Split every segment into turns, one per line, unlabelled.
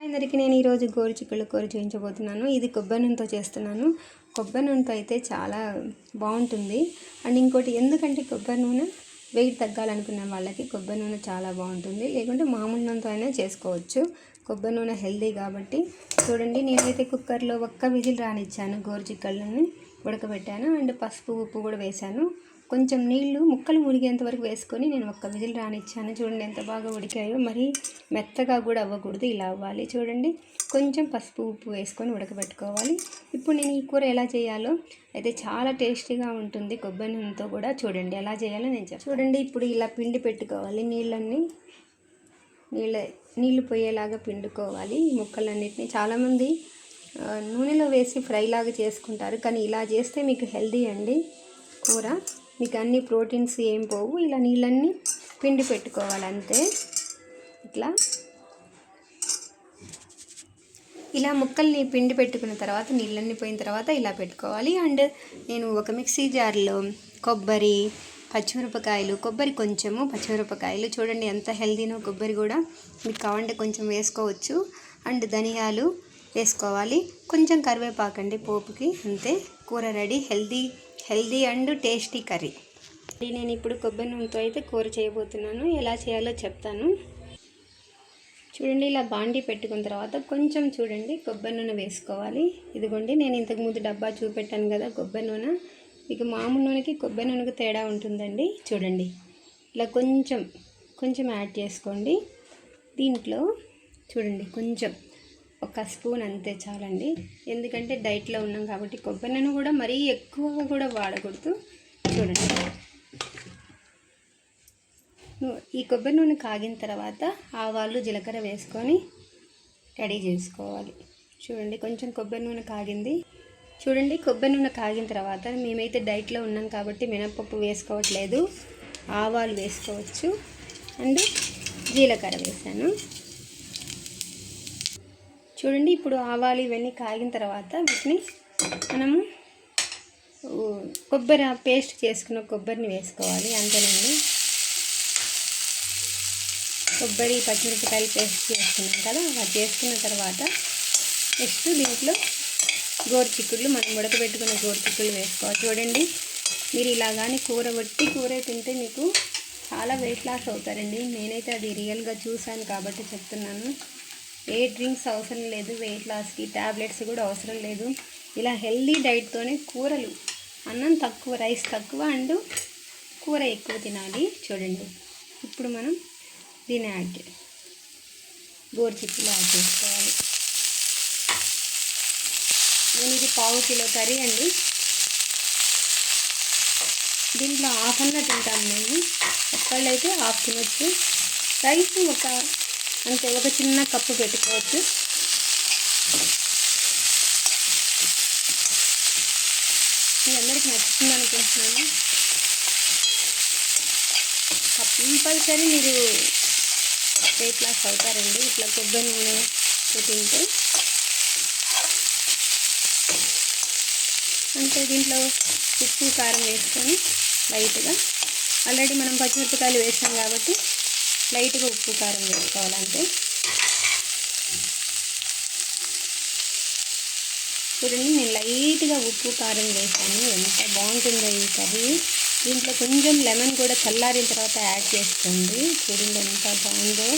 అందరికీ నేను ఈరోజు గోరుచిక్కుడు కూర చేయించబోతున్నాను. ఇది కొబ్బరి నూనెతో చేస్తున్నాను. కొబ్బరి నూనెతో అయితే చాలా బాగుంటుంది. అండ్ ఇంకోటి, ఎందుకంటే కొబ్బరి నూనె వెయిట్ తగ్గాలనుకునే వాళ్ళకి కొబ్బరి నూనె చాలా బాగుంటుంది. లేకుంటే మామూలు నూనెతో అయినా చేసుకోవచ్చు. కొబ్బరి నూనె హెల్దీ కాబట్టి. చూడండి, నేనైతే కుక్కర్లో ఒక్క విజిల్ రానిచ్చాను. గోరుచిక్కుడుని ఉడకబెట్టాను. అండ్ పసుపు ఉప్పు కూడా వేశాను. కొంచెం నీళ్లు ముక్కలు మునిగేంత వరకు వేసుకొని నేను ఒక్క విజిల్ రానిచ్చాను. చూడండి ఎంత బాగా ఉడికాయో. మరి మెత్తగా కూడా అవ్వకూడదు, ఇలా అవ్వాలి. చూడండి, కొంచెం పసుపు ఉప్పు వేసుకొని ఉడకబెట్టుకోవాలి. ఇప్పుడు నేను ఈ కూర ఎలా చేయాలో అయితే చాలా టేస్టీగా ఉంటుంది కొబ్బరి నూనెతో కూడా. చూడండి ఎలా చేయాలో నేను చెప్తాను. చూడండి, ఇప్పుడు ఇలా పిండి పెట్టుకోవాలి. నీళ్ళు పోయేలాగా పిండుకోవాలి ఈ ముక్కలన్నిటిని. చాలామంది నూనెలో వేసి ఫ్రై లాగా చేసుకుంటారు, కానీ ఇలా చేస్తే మీకు హెల్దీ అండి కూర. మీకు అన్ని ప్రోటీన్స్ ఏం పోవు. ఇలా నీళ్ళన్నీ పిండి పెట్టుకోవాలి అంతే. ఇలా ముక్కల్ని పిండి పెట్టుకున్న తర్వాత నీళ్ళన్నీ పోయిన తర్వాత ఇలా పెట్టుకోవాలి. అండ్ నేను ఒక మిక్సీ జార్లో కొబ్బరి, పచ్చిమిరపకాయలు, కొబ్బరి కొంచెము, పచ్చిమిరపకాయలు, చూడండి ఎంత హెల్దీనో. కొబ్బరి కూడా మీకు కావాలంటే కొంచెం వేసుకోవచ్చు. అండ్ ధనియాలు వేసుకోవాలి. కొంచెం కరివేపాకండి పోపుకి, అంతే. కూర ready. Healthy and tasty curry. నేను ఇప్పుడు కొబ్బరి నూనెతో అయితే కూర చేయబోతున్నాను. ఎలా చేయాలో చెప్తాను. చూడండి, ఇలా బాండీ పెట్టుకున్న తర్వాత కొంచెం చూడండి కొబ్బరి నూనె వేసుకోవాలి. ఇదిగోండి, నేను ఇంతకుముందు డబ్బా చూపెట్టాను కదా కొబ్బరి నూనె. ఇక మామూలు నూనెకి కొబ్బరి నూనెకి తేడా ఉంటుందండి. చూడండి, ఇలా కొంచెం యాడ్ చేసుకోండి. దీంట్లో చూడండి కొంచెం ఒక స్పూన్ అంతే చాలండి. ఎందుకంటే డైట్లో ఉన్నాం కాబట్టి కొబ్బరి నూనె కూడా మరీ ఎక్కువగా కూడా వాడకూడదు. చూడండి, ఈ కొబ్బరి నూనె కాగిన తర్వాత ఆవాలు, జీలకర్ర వేసుకొని రెడీ చేసుకోవాలి. చూడండి, కొంచెం కొబ్బరి నూనె కాగింది. చూడండి, కొబ్బరి నూనె కాగిన తర్వాత మేమైతే డైట్లో ఉన్నాం కాబట్టి మినపప్పు వేసుకోవట్లేదు, ఆవాలు వేసుకోవచ్చు. అండ్ జీలకర్ర వేసాను. చూడండి, ఇప్పుడు ఆవాలు ఇవన్నీ కాగిన తర్వాత వీటిని మనము కొబ్బరి పేస్ట్ చేసుకున్న కొబ్బరిని వేసుకోవాలి. అంతేనండి, కొబ్బరి పచ్చిమిరపకాయలు పేస్ట్ చేసుకున్నాం కదా, అది చేసుకున్న తర్వాత నెక్స్ట్ దీంట్లో గోరుచిక్కుళ్ళు, మనం ఉడకబెట్టుకున్న గోరుచిక్కుళ్ళు వేసుకోవాలి. చూడండి, మీరు ఇలా కానీ కూర తింటే మీకు చాలా వెయిట్ లాస్ అవుతారండి. నేనైతే అది రియల్గా చూశాను కాబట్టి చెప్తున్నాను. ఏ డ్రింక్స్ అవసరం లేదు వెయిట్ లాస్కి, ట్యాబ్లెట్స్ కూడా అవసరం లేదు. ఇలా హెల్దీ డైట్తోనే కూరలు, అన్నం తక్కువ, రైస్ తక్కువ, అండ్ కూర ఎక్కువ తినాలి. చూడండి, ఇప్పుడు మనం దీన్ని గోరుచిక్కులు యాడ్ చేసుకోవాలి. నేను ఇది 1/2 కిలో కర్రీ అండి. దీంట్లో హాఫ్ అన్న తింటాము మేము. ఒక్కళ్ళైతే హాఫ్ తినొచ్చు. రైస్ అంతే ఒక చిన్న కప్పు పెట్టుకోవచ్చు. మీ అందరికీ నచ్చుతుంది అనుకుంటున్నాను. కంపల్సరీ మీరు వెయిట్ లాస్ అవుతారండి ఇట్లా కొబ్బరి నూనె తింటే. అంటే దీంట్లో ఉప్పు కారం వేసుకొని లైట్గా, ఆల్రెడీ మనం పచ్చిమిరపకాయలు వేసాం కాబట్టి లైట్గా ఉప్పు కారం వేసుకోవాలంటే. చూడండి, నేను లైట్గా ఉప్పు కారం వేసాను. ఎంత బాగుంటుందో ఈ కర్రీ. దీంట్లో కొంచెం లెమన్ కూడా చల్లారిన తర్వాత యాడ్ చేసుకోండి. చూడండి ఎంత బాగుందో.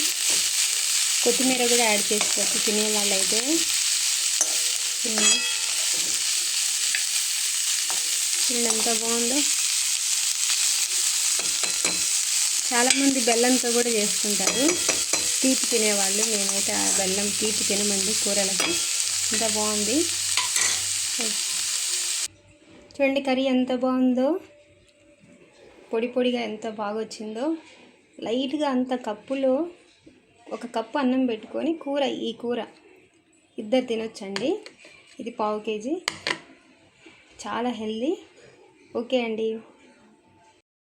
కొత్తిమీర కూడా యాడ్ చేసుకోవచ్చు తినే వాళ్ళైతే. చూడండి ఎంత బాగుందో. చాలామంది బెల్లంతో కూడా చేసుకుంటారు, తీపి తినేవాళ్ళు. మేమైతే ఆ బెల్లం తీపి తినమండి కూరలకి. ఎంత బాగుంది చూడండి, కర్రీ ఎంత బాగుందో. పొడిగా ఎంత బాగా వచ్చిందో. లైట్గా అంత కప్పులో 1 కప్పు అన్నం పెట్టుకొని ఈ కూర ఇద్దరు తినొచ్చండి. ఇది 1/2 కేజీ, చాలా హెల్దీ. ఓకే అండి.